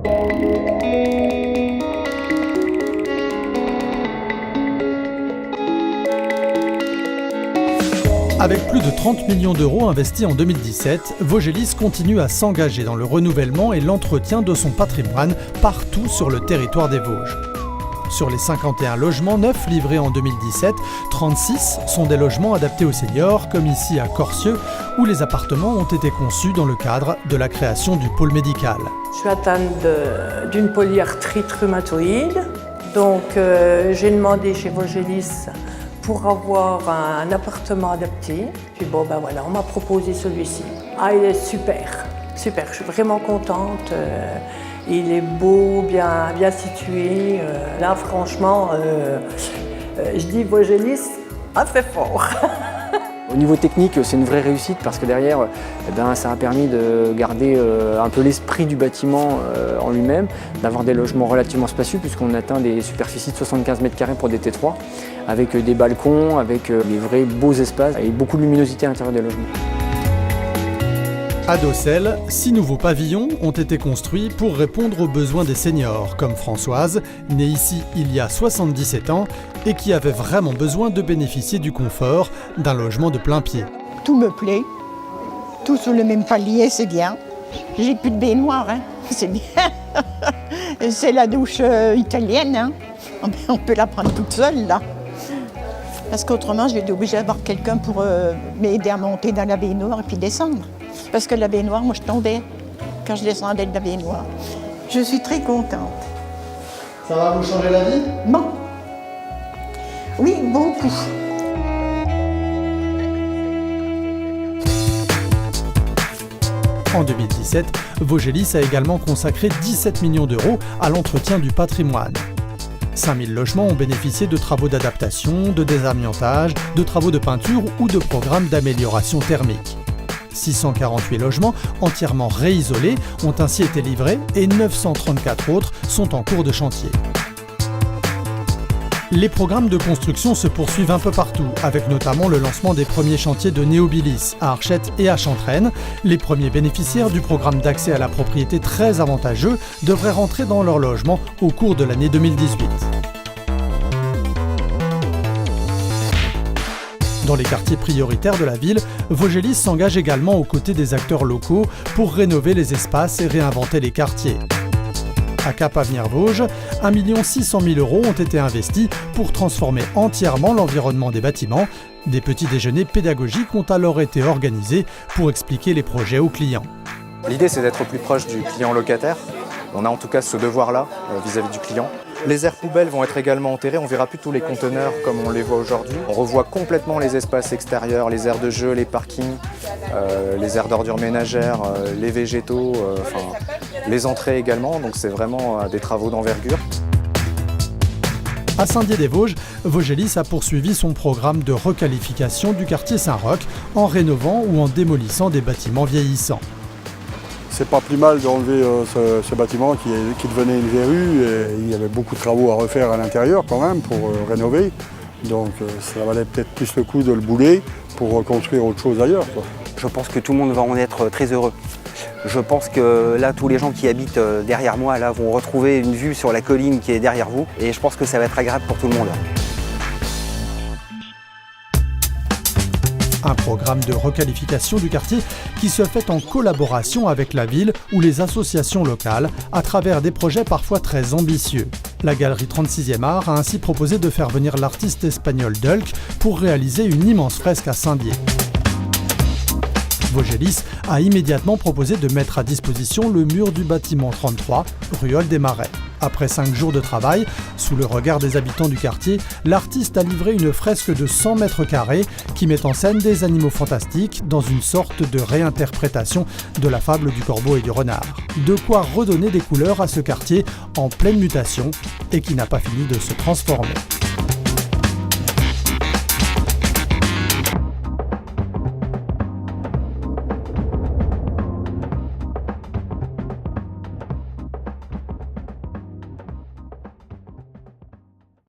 Avec plus de 30 millions d'euros investis en 2017, Vogelis continue à s'engager dans le renouvellement et l'entretien de son patrimoine partout sur le territoire des Vosges. Sur les 51 logements neufs livrés en 2017, 36 sont des logements adaptés aux seniors, comme ici à Corcieux, où les appartements ont été conçus dans le cadre de la création du pôle médical. Je suis atteinte d'une polyarthrite rhumatoïde, donc j'ai demandé chez Vogelis pour avoir un appartement adapté. Puis bon, ben voilà, on m'a proposé celui-ci. Ah, il est super, super, je suis vraiment contente. Il est beau, bien situé. Là, franchement, je dis Vogelis a fait fort. Au niveau technique, c'est une vraie réussite parce que derrière, ça a permis de garder un peu l'esprit du bâtiment en lui-même, d'avoir des logements relativement spacieux puisqu'on atteint des superficies de 75 mètres carrés pour des T3, avec des balcons, avec des vrais beaux espaces et beaucoup de luminosité à l'intérieur des logements. À Docelles, 6 nouveaux pavillons ont été construits pour répondre aux besoins des seniors, comme Françoise, née ici il y a 77 ans et qui avait vraiment besoin de bénéficier du confort d'un logement de plein pied. Tout me plaît, tout sur le même palier, c'est bien. J'ai plus de baignoire, hein. C'est bien. C'est la douche italienne, hein. On peut la prendre toute seule, là. Parce qu'autrement, je vais être obligée d'avoir quelqu'un pour m'aider à monter dans la baignoire et puis descendre. Parce que la baignoire, moi je tombais quand je descendais de la baignoire. Je suis très contente. Ça va vous changer la vie ? Bon. Oui, beaucoup. En 2017, Vogelis a également consacré 17 millions d'euros à l'entretien du patrimoine. 5000 logements ont bénéficié de travaux d'adaptation, de désamiantage, de travaux de peinture ou de programmes d'amélioration thermique. 648 logements entièrement réisolés ont ainsi été livrés et 934 autres sont en cours de chantier. Les programmes de construction se poursuivent un peu partout, avec notamment le lancement des premiers chantiers de Néobilis à Archette et à Chantraine. Les premiers bénéficiaires du programme d'accès à la propriété très avantageux devraient rentrer dans leur logement au cours de l'année 2018. Dans les quartiers prioritaires de la ville, Vogelis s'engage également aux côtés des acteurs locaux pour rénover les espaces et réinventer les quartiers. À Cap Avenir Vosges, 1 600 000 € ont été investis pour transformer entièrement l'environnement des bâtiments. Des petits déjeuners pédagogiques ont alors été organisés pour expliquer les projets aux clients. L'idée, c'est d'être au plus proche du client locataire. On a en tout cas ce devoir-là vis-à-vis du client. Les aires poubelles vont être également enterrées, on ne verra plus tous les conteneurs comme on les voit aujourd'hui. On revoit complètement les espaces extérieurs, les aires de jeu, les parkings, les aires d'ordures ménagères, les végétaux, les entrées également. Donc c'est vraiment des travaux d'envergure. À Saint-Dié-des-Vosges, Vogelis a poursuivi son programme de requalification du quartier Saint-Roch en rénovant ou en démolissant des bâtiments vieillissants. C'est pas plus mal d'enlever ce bâtiment qui devenait une verrue et il y avait beaucoup de travaux à refaire à l'intérieur quand même pour rénover. Donc ça valait peut-être plus le coup de le bouler pour reconstruire autre chose ailleurs, quoi. Je pense que tout le monde va en être très heureux. Je pense que là, tous les gens qui habitent derrière moi là, vont retrouver une vue sur la colline qui est derrière vous et je pense que ça va être agréable pour tout le monde. Un programme de requalification du quartier qui se fait en collaboration avec la ville ou les associations locales à travers des projets parfois très ambitieux. La galerie 36e Art a ainsi proposé de faire venir l'artiste espagnol Dulc pour réaliser une immense fresque à Saint-Dié. Vogelis a immédiatement proposé de mettre à disposition le mur du bâtiment 33, Ruelle des Marais. Après 5 jours de travail, sous le regard des habitants du quartier, l'artiste a livré une fresque de 100 mètres carrés qui met en scène des animaux fantastiques dans une sorte de réinterprétation de la fable du corbeau et du renard. De quoi redonner des couleurs à ce quartier en pleine mutation et qui n'a pas fini de se transformer.